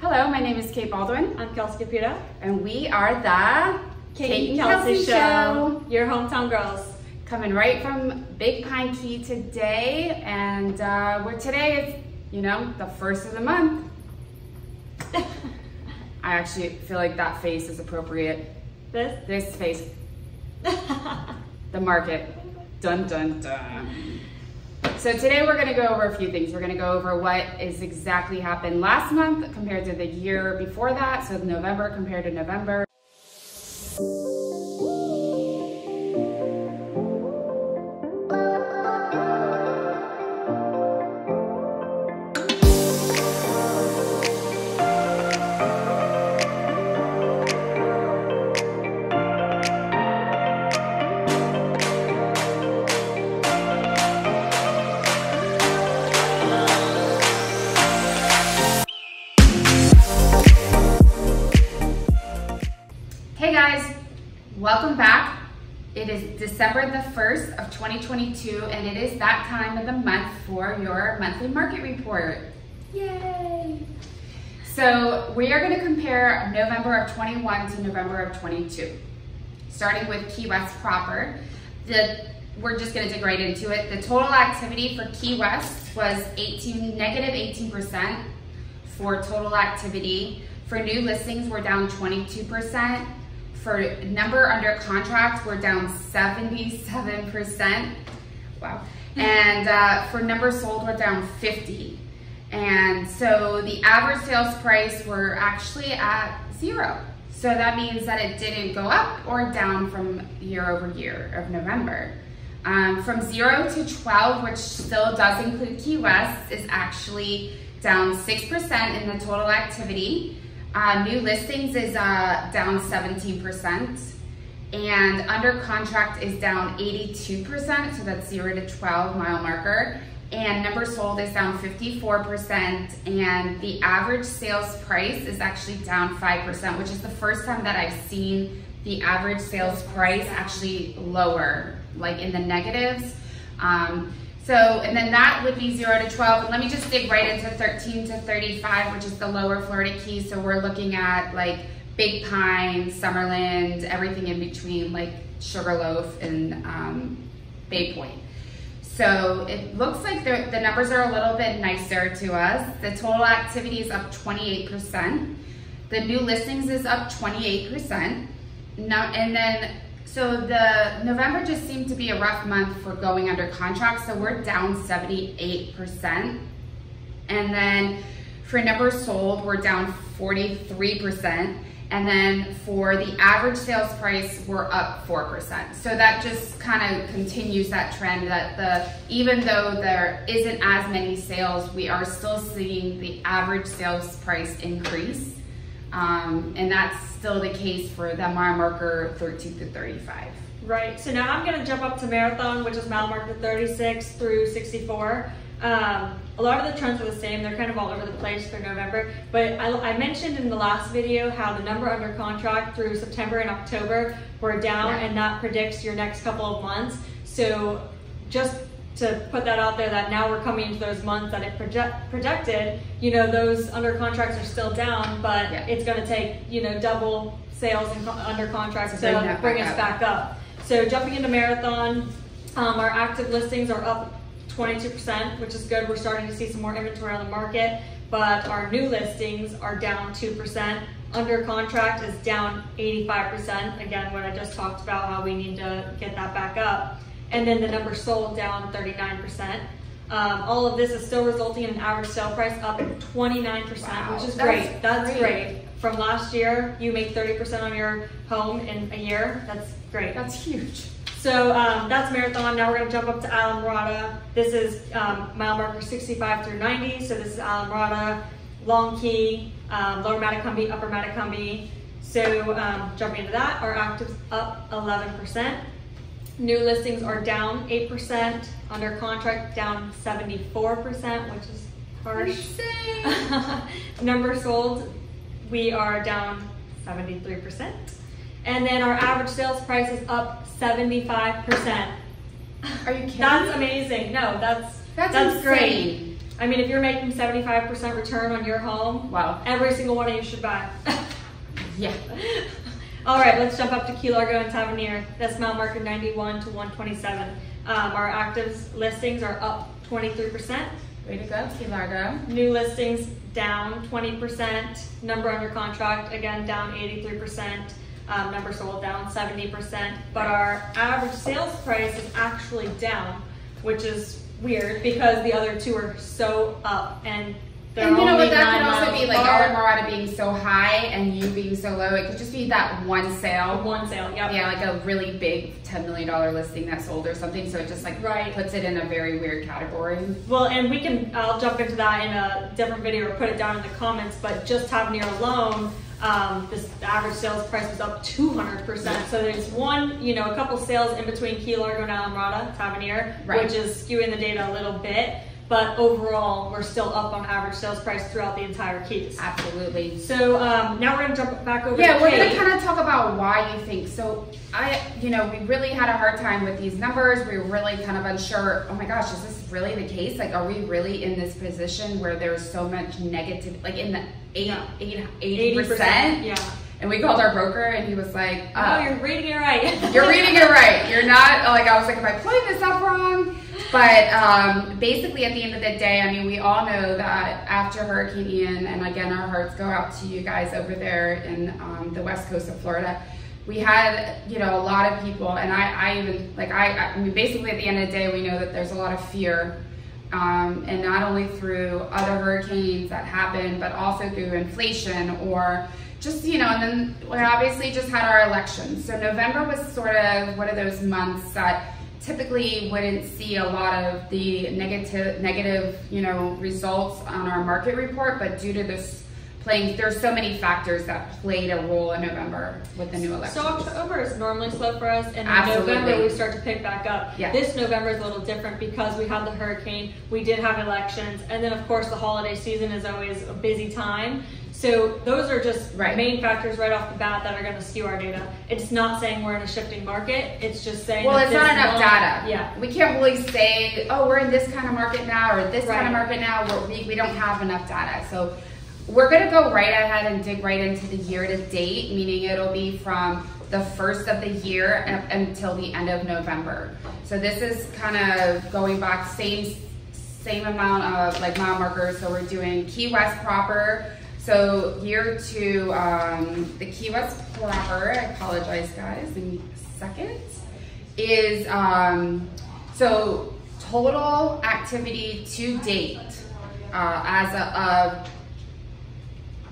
Hello, my name is Kate Baldwin. I'm Kelsey Caputo. And we are the Kate and Kelsey Show. Your hometown girls. Coming right from Big Pine Key today. And today is, the first of the month. I actually feel like that face is appropriate. This face. The market. Dun, dun, dun. So today we're going to go over a few things. We're going to go over what is exactly happened last month compared to the year before that. So November compared to November. Hey guys, welcome back. It is December the 1st of 2022 and it is that time of the month for your monthly market report. Yay! So we are going to compare November of 21 to November of 22. Starting with Key West proper, we're just going to dig right into it. The total activity for Key West was negative 18% for total activity. For new listings, we're down 22%. For number under contract, we're down 77%. Wow. And for number sold, we're down 50. And so the average sales price, we're actually at 0. So that means that it didn't go up or down from year over year of November. From 0 to 12, which still does include Key West, is actually down 6% in the total activity. New listings is down 17%, and under contract is down 82%, so that's 0 to 12 mile marker, and number sold is down 54%, and the average sales price is actually down 5%, which is the first time that I've seen the average sales price actually lower, like in the negatives. And then that would be 0 to 12. And let me just dig right into 13 to 35, which is the lower Florida Keys. So we're looking at like Big Pine, Summerlin, everything in between, like Sugarloaf and Bay Point. So it looks like the numbers are a little bit nicer to us. The total activity is up 28%. The new listings is up 28%. So the November just seemed to be a rough month for going under contract, so we're down 78%. And then for numbers sold, we're down 43%. And then for the average sales price, we're up 4%. So that just kind of continues that trend that even though there isn't as many sales, we are still seeing the average sales price increase. And that's still the case for the mile marker 13 to 35. Right, so now I'm going to jump up to Marathon, which is mile marker 36 through 64. A lot of the trends are the same. They're kind of all over the place for November. But I mentioned in the last video how the number under contract through September and October were down, and that predicts your next couple of months. So just to put that out there, that now we're coming into those months that it projected, those under contracts are still down, but it's going to take, double sales and under contracts to bring us back up. So jumping into Marathon, our active listings are up 22%, which is good. We're starting to see some more inventory on the market, but our new listings are down 2%. Under contract is down 85%. Again, what I just talked about, how we need to get that back up. And then the number sold down 39%. All of this is still resulting in an average sale price up 29%, wow, which is great. That's great. From last year, you make 30% on your home in a year. That's great. That's huge. So that's Marathon. Now we're going to jump up to Islamorada. This is mile marker 65 through 90. So this is Islamorada, Long Key, Lower Matacumbe, Upper Matacumbe. So jumping into that, our actives up 11%. New listings are down 8%. Under contract down 74%, which is harsh. Number sold, we are down 73%. And then our average sales price is up 75%. Are you kidding? That's amazing. No, that's insane. great. I mean, if you're making 75% return on your home, wow, every single one of you should buy. Yeah. All right, let's jump up to Key Largo and Tavernier. That's mile marker 91 to 127. Our active listings are up 23%. Way to go, Key Largo. New listings down 20%. Number under contract, again, down 83%. Number sold down 70%. But our average sales price is actually down, which is weird because the other two are so up. And you know what, that could also be like Islamorada being so high and you being so low. It could just be that one sale. One sale, yep. Yeah, like a really big $10 million listing that sold or something. So it just like puts it in a very weird category. Well, and I'll jump into that in a different video or put it down in the comments, but just Tavernier alone, this average sales price was up 200%. So there's a couple sales in between Key Largo and Islamorada, Tavernier, which is skewing the data a little bit. But overall, we're still up on average sales price throughout the entire Keys. Absolutely. So now we're gonna jump back over. Yeah, we're gonna kind of talk about why you think. So we really had a hard time with these numbers. We were really kind of unsure. Oh my gosh, is this really the case? Like, are we really in this position where there's so much negative, like in the 80%? Yeah. And we called our broker and he was like, oh, you're reading it right. You're reading it right. You're not, like, I was like, am I putting this up wrong? But basically at the end of the day, I mean, we all know that after Hurricane Ian, and again, our hearts go out to you guys over there in the west coast of Florida, we had, a lot of people, and I mean, basically at the end of the day, we know that there's a lot of fear, and not only through other hurricanes that happen, but also through inflation or just, and then we obviously just had our elections. So November was sort of one of those months that typically wouldn't see a lot of the negative, results on our market report, but due to this there's so many factors that played a role in November with the new election. So October is normally slow for us, and in November we start to pick back up. Yeah. This November is a little different because we had the hurricane, we did have elections, and then of course the holiday season is always a busy time. So those are just main factors right off the bat that are going to skew our data. It's not saying we're in a shifting market. It's just saying it's not enough data. Yeah. We can't really say, oh, we're in this kind of market now or this kind of market now. We don't have enough data. So we're going to go right ahead and dig right into the year to date, meaning it'll be from the first of the year until the end of November. So this is kind of going back same amount of like mile markers. So we're doing Key West proper. So year to the Key West proper, I apologize guys, give me a second, is so total activity to date as of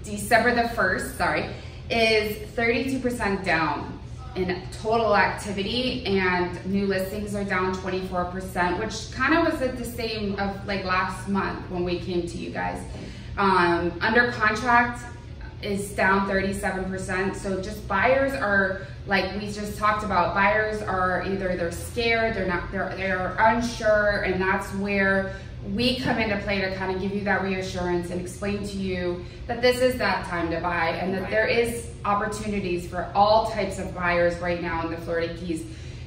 December the 1st, is 32% down in total activity, and new listings are down 24%, which kind of was at the same of like last month when we came to you guys. Under contract is down 37%. So just buyers are, like we just talked about, buyers are either they're scared, they're unsure, and that's where we come into play to kind of give you that reassurance and explain to you that this is that time to buy and that there is opportunities for all types of buyers right now in the Florida Keys.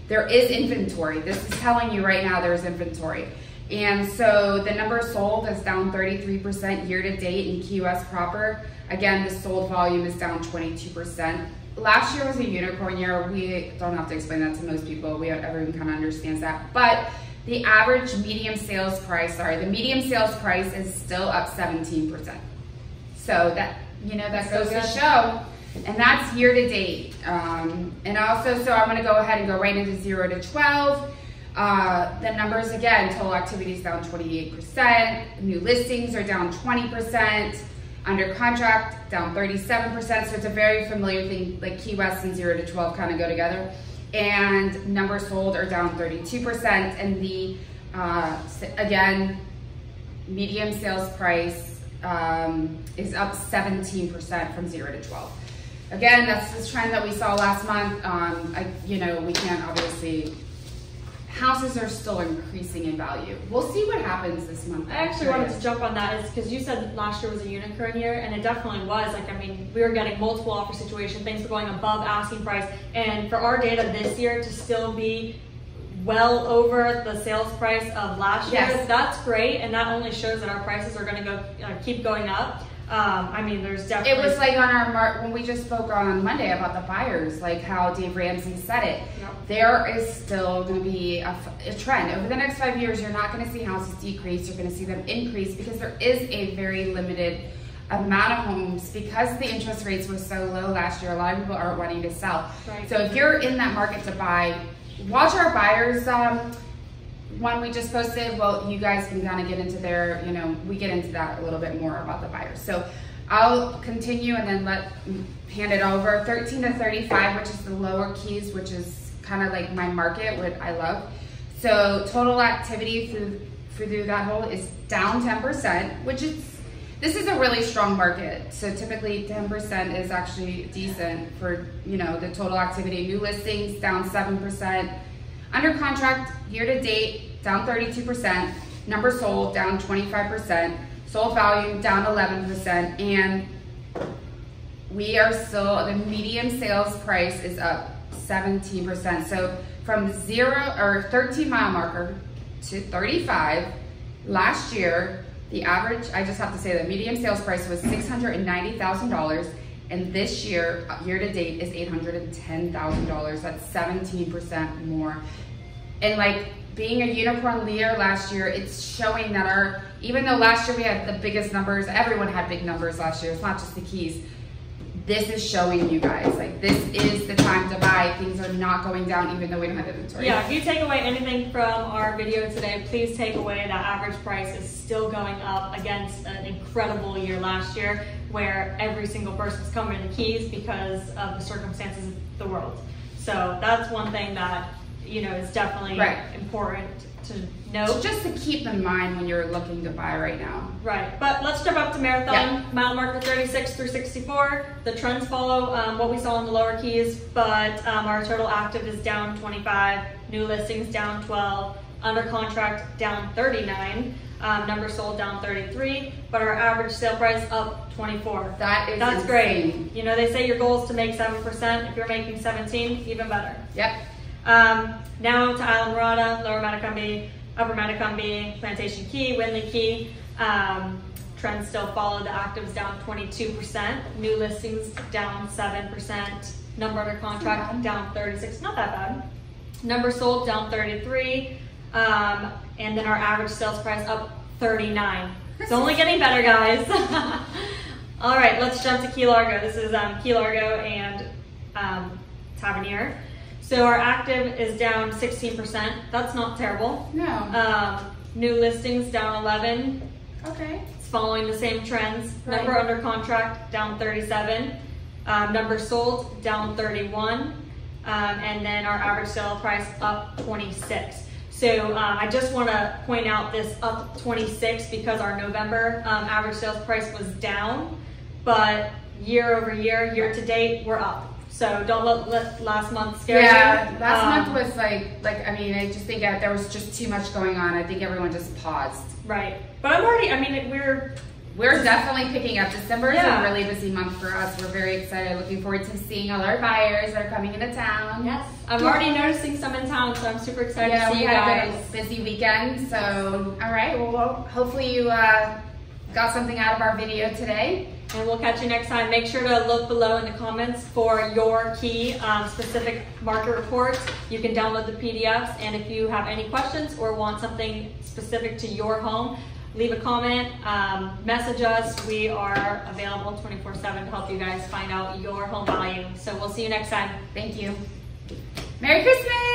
There is inventory. This is telling you right now there's inventory. And so the number sold is down 33% year to date in Key West proper. Again, the sold volume is down 22%. Last year was a unicorn year. We don't have to explain that to most people. Everyone kind of understands that. But the average medium sales price, the medium sales price is still up 17%. So that, that goes to show. And that's year to date. And also, so I'm gonna go ahead and go right into 0 to 12. The numbers again, total activity is down 28%, new listings are down 20%, under contract down 37%, so it's a very familiar thing, like Key West and 0 to 12 kind of go together. And numbers sold are down 32%, and the, again, medium sales price is up 17% from 0 to 12. Again, that's this trend that we saw last month. We can't obviously, houses are still increasing in value. We'll see what happens this month. I actually wanted to jump on that, is because you said last year was a unicorn year, and it definitely was. Like, I mean, we were getting multiple offer situations, things were going above asking price, and for our data this year to still be well over the sales price of last year. Yes. That's great, and that only shows that our prices are going to keep going up. I mean, there's definitely... It was like on our, when we just spoke on Monday about the buyers, like how Dave Ramsey said it. Yep. There is still going to be a trend. Over the next 5 years, you're not going to see houses decrease. You're going to see them increase because there is a very limited amount of homes because the interest rates were so low last year. A lot of people aren't wanting to sell. Right. So if you're in that market to buy, watch our buyers one we just posted. Well, you guys can kind of get into their, you know, we get into that a little bit more about the buyers. So I'll continue and then hand it over. 13 to 35, which is the lower keys, which is kind of like my market, what I love. So total activity through that whole is down 10%, which is, this is a really strong market. So typically 10% is actually decent for, you know, the total activity. New listings down 7%. Under contract, year to date, down 32%. Number sold, down 25%. Sold value, down 11%. And we are still, the median sales price is up 17%. So from 13 mile marker to 35, last year, the average, I just have to say the median sales price was $690,000. And this year, year to date, is $810,000. That's 17% more. And like being a unicorn leader last year, it's showing that even though last year we had the biggest numbers, everyone had big numbers last year. It's not just the keys. This is showing you guys, like this is the time to buy. Things are not going down even though we don't have inventory. Yeah, if you take away anything from our video today, please take away that average price is still going up against an incredible year last year where every single person's coming in the keys because of the circumstances of the world. So that's one thing that, you know, is definitely important to note. So just to keep in mind when you're looking to buy right now. Right, but let's jump up to Marathon, mile marker 36 through 64. The trends follow what we saw in the lower keys, but our total active is down 25, new listings down 12, under contract down 39, number sold down 33, but our average sale price up 24. That's insane. Great. You know, they say your goal is to make 7%. If you're making 17, even better. Yep. Now to Islamorada, Lower Matacumbe, Upper Matacumbe, Plantation Key, Winley Key. Trends still follow. The actives down 22%. New listings down 7%. Number under contract down 36. Not that bad. Number sold down 33. And then our average sales price up 39. It's only getting better, guys. All right, let's jump to Key Largo. This is Key Largo and Tavernier. So our active is down 16%. That's not terrible. No. New listings down 11. Okay. It's following the same trends. Right. Number under contract down 37. Number sold down 31. And then our average sale price up 26. So I just want to point out this up 26 because our November average sales price was down, but year over year, year to date, we're up. So don't let last month scare you. Yeah, last month was like I mean, I just think there was just too much going on. I think everyone just paused. Right. But I'm already, I mean, we're definitely picking up. December is a really busy month for us. We're very excited. Looking forward to seeing all our buyers that are coming into town. Yes. I'm already noticing some in town, so I'm super excited to see you guys. Yeah, we had a busy weekend. So, all right. Well, hopefully you got something out of our video today. And we'll catch you next time. Make sure to look below in the comments for your key specific market reports. You can download the PDFs. And if you have any questions or want something specific to your home, leave a comment, message us. We are available 24/7 to help you guys find out your home value. So we'll see you next time. Thank you. Merry Christmas!